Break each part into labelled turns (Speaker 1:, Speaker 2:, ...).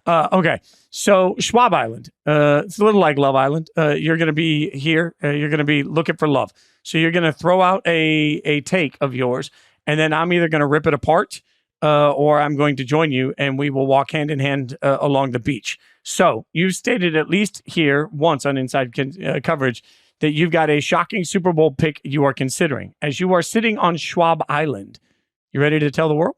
Speaker 1: Okay. So Schwab Island, it's a little like Love Island. You're going to be here. You're going to be looking for love. So you're going to throw out a take of yours, and then I'm either going to rip it apart or I'm going to join you, and we will walk hand in hand along the beach. So you've stated at least here once on Inside Coverage that you've got a shocking Super Bowl pick you are considering. As you are sitting on Schwab Island, you ready to tell the world?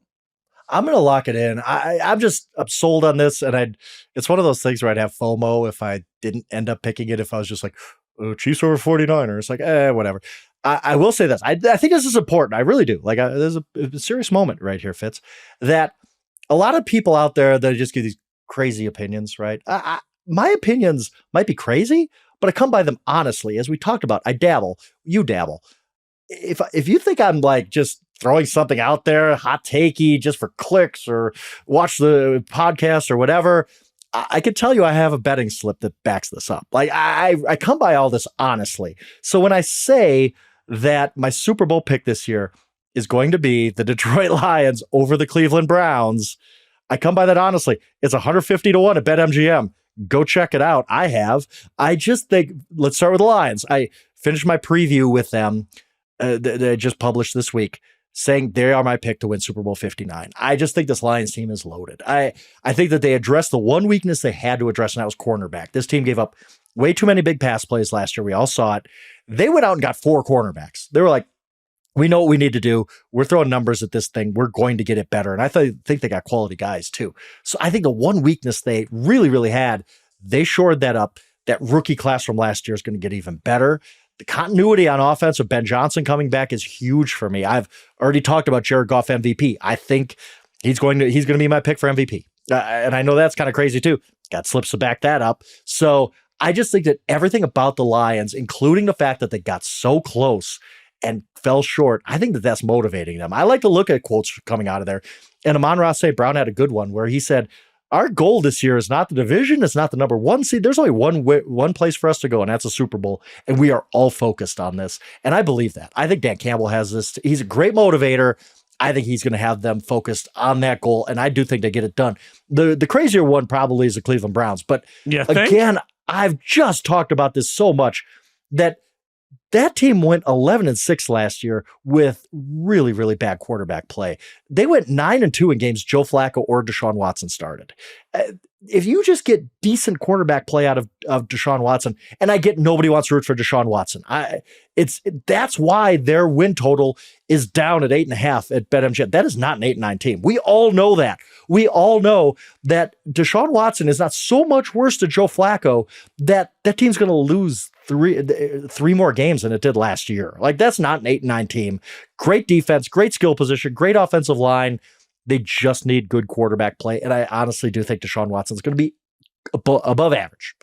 Speaker 2: I'm going to lock it in. I'm sold on this. And it's one of those things where I'd have FOMO if I didn't end up picking it. If I was just like, oh, Chiefs over 49ers, like, whatever. I will say this. I think this is important. I really do. Like, there's a serious moment right here, Fitz, that a lot of people out there that just give these crazy opinions, right? My opinions might be crazy, but I come by them honestly. As we talked about, I dabble. You dabble. If you think I'm like just throwing something out there, hot takey, just for clicks or watch the podcast or whatever, I can tell you I have a betting slip that backs this up. Like I come by all this honestly. So when I say that my Super Bowl pick this year is going to be the Detroit Lions over the Cleveland Browns, I come by that honestly. It's 150-1 at BetMGM. Go check it out. I just think, let's start with the Lions. I finished my preview with them that I just published this week, saying they are my pick to win Super Bowl 59. I just think this Lions team is loaded. I think that they addressed the one weakness they had to address, and that was cornerback. This team gave up way too many big pass plays last year. We all saw it. They went out and got 4 cornerbacks. They were like, we know what we need to do. We're throwing numbers at this thing. We're going to get it better. And I think they got quality guys too. So I think the one weakness they really, really had, they shored that up. That rookie class from last year is going to get even better. The continuity on offense with Ben Johnson coming back is huge for me. I've already talked about Jared Goff MVP. I think he's going to be my pick for MVP. And I know that's kind of crazy too. Got slips to back that up. So I just think that everything about the Lions, including the fact that they got so close and fell short, I think that that's motivating them. I like to look at quotes coming out of there. And Amon-Ra St. Brown had a good one where he said, our goal this year is not the division. It's not the number 1 seed. There's only one place for us to go, and that's a Super Bowl. And we are all focused on this. And I believe that. I think Dan Campbell has this. He's a great motivator. I think he's going to have them focused on that goal. And I do think they get it done. The crazier one probably is the Cleveland Browns. But again, I've just talked about this so much that team went 11-6 last year with really, really bad quarterback play. They went 9-2 in games Joe Flacco or Deshaun Watson started. If you just get decent quarterback play out of Deshaun Watson, and I get nobody wants to root for Deshaun Watson. That's why their win total is down at 8.5 at BetMGM. That is not an 8-9 team. We all know that. We all know that Deshaun Watson is not so much worse to Joe Flacco that team's going to lose three more games than it did last year. Like, that's not an 8-9 team. Great defense, great skill position, great offensive line. They just need good quarterback play. And I honestly do think Deshaun Watson's going to be above average.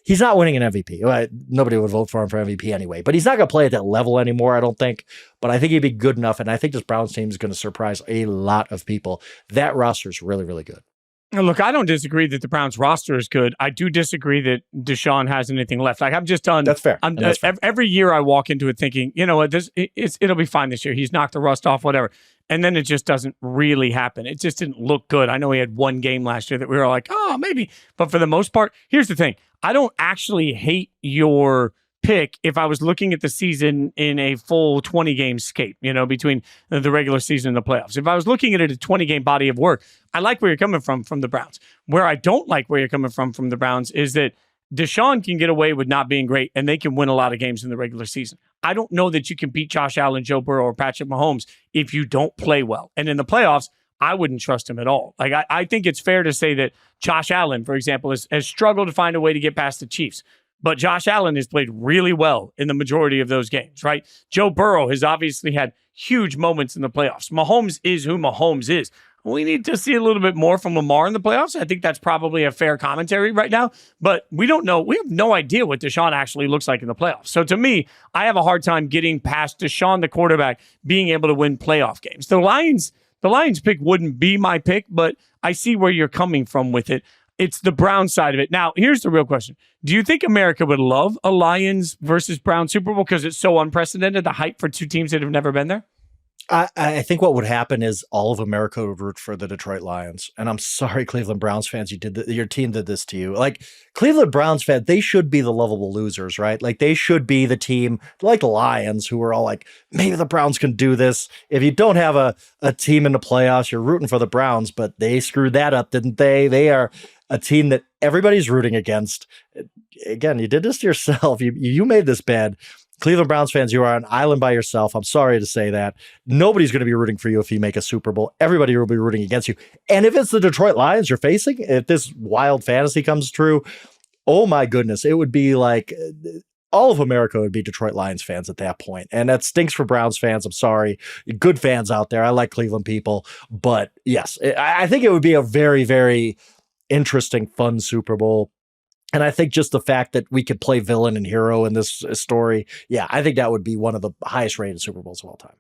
Speaker 2: He's not winning an MVP. Nobody would vote for him for MVP anyway, but he's not going to play at that level anymore, I don't think. But I think he'd be good enough. And I think this Browns team is going to surprise a lot of people. That roster is really, really good.
Speaker 1: Look, I don't disagree that the Browns roster is good. I do disagree that Deshaun has anything left. Like, I'm just done.
Speaker 2: That's fair.
Speaker 1: That's fair. Every year I walk into it thinking, you know what, it'll be fine this year. He's knocked the rust off, whatever. And then it just doesn't really happen. It just didn't look good. I know he had one game last year that we were like, oh, maybe. But for the most part, here's the thing. I don't actually hate your pick if I was looking at the season in a full 20-game scape, between the regular season and the playoffs. If I was looking at it a 20-game body of work, I like where you're coming from the Browns. Where I don't like where you're coming from the Browns is that Deshaun can get away with not being great, and they can win a lot of games in the regular season. I don't know that you can beat Josh Allen, Joe Burrow, or Patrick Mahomes if you don't play well. And in the playoffs, I wouldn't trust him at all. Like, I think it's fair to say that Josh Allen, for example, has struggled to find a way to get past the Chiefs. But Josh Allen has played really well in the majority of those games, right? Joe Burrow has obviously had huge moments in the playoffs. Mahomes is who Mahomes is. We need to see a little bit more from Lamar in the playoffs. I think that's probably a fair commentary right now, but we don't know. We have no idea what Deshaun actually looks like in the playoffs. So to me, I have a hard time getting past Deshaun, the quarterback, being able to win playoff games. The Lions pick wouldn't be my pick, but I see where you're coming from with it. It's the Brown side of it. Now, here's the real question. Do you think America would love a Lions versus Brown Super Bowl because it's so unprecedented, the hype for two teams that have never been there?
Speaker 2: I think what would happen is all of America would root for the Detroit Lions. And I'm sorry, Cleveland Browns fans, your team did this to you. Like Cleveland Browns fans, they should be the lovable losers, right? Like they should be the team like the Lions who are all like, maybe the Browns can do this. If you don't have a team in the playoffs, you're rooting for the Browns, but they screwed that up, didn't they? They are a team that everybody's rooting against. Again, you did this to yourself. You made this bad. Cleveland Browns fans, you are on an island by yourself. I'm sorry to say that. Nobody's going to be rooting for you if you make a Super Bowl. Everybody will be rooting against you. And if it's the Detroit Lions you're facing, if this wild fantasy comes true, oh my goodness, it would be like all of America would be Detroit Lions fans at that point. And that stinks for Browns fans. I'm sorry. Good fans out there. I like Cleveland people. But yes, I think it would be a very, very interesting, fun Super Bowl. And I think just the fact that we could play villain and hero in this story, yeah, I think that would be one of the highest rated Super Bowls of all time.